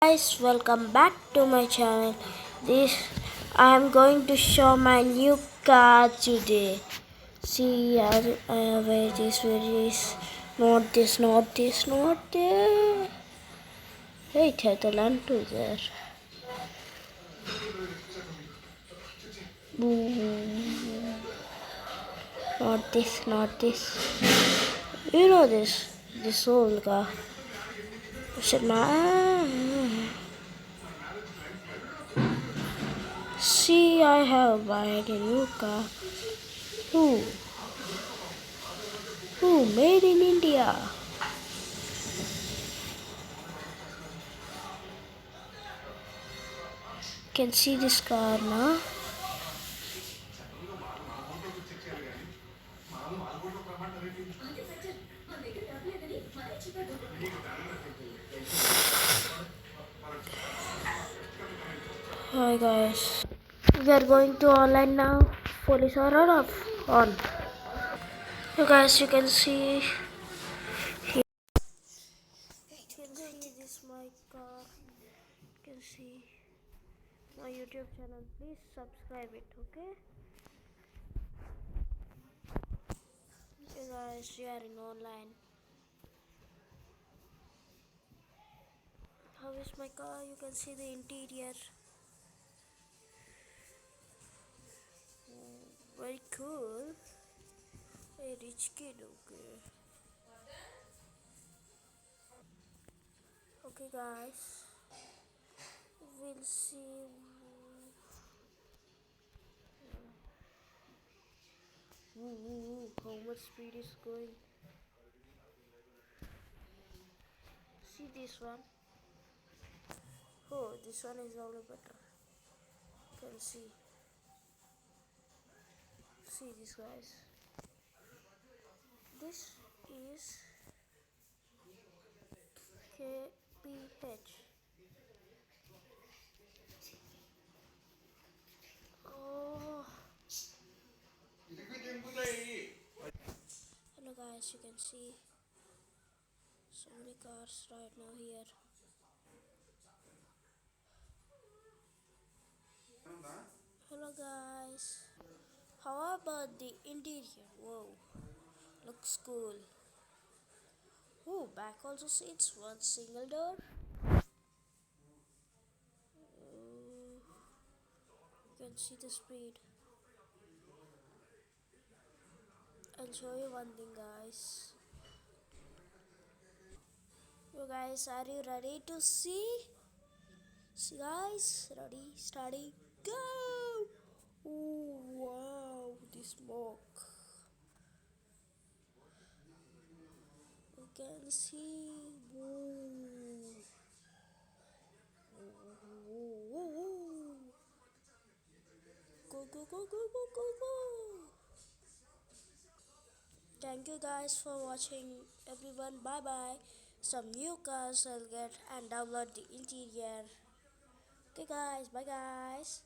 Guys, welcome back to my channel. This I am going to show my new car today. See, I have this, not this, not this, not there. Wait, I the land to there. Boo. Not this, not this. You know this old car. Shit, See, I have bought a new car. Ooh. Ooh, made in India. Can see this car now. Hi guys, we are going to online now. Police are off on. So guys, you can see here. You can see this my car. You can see my YouTube channel. Please subscribe it, okay? So guys, we are in online. How is my car? You can see the interior. Very cool. A rich kid, okay. Okay guys, we'll see. How much speed is going? See this one. Oh, this one is all better. Can see. See this guys. This is KPH. Oh, hello guys, you can see so many cars right now here. Hello guys. How about the interior? Whoa, looks cool. Oh, back also seats, one single door. You can see the speed. I'll show you one thing guys. You guys, are you ready to see? See guys, ready, steady, go! Oh wow, the smoke. You can see. Woo. Go go go go go go go! Thank you guys for watching, everyone. Bye bye. Some new cars I'll get and download the interior. Okay guys, bye guys.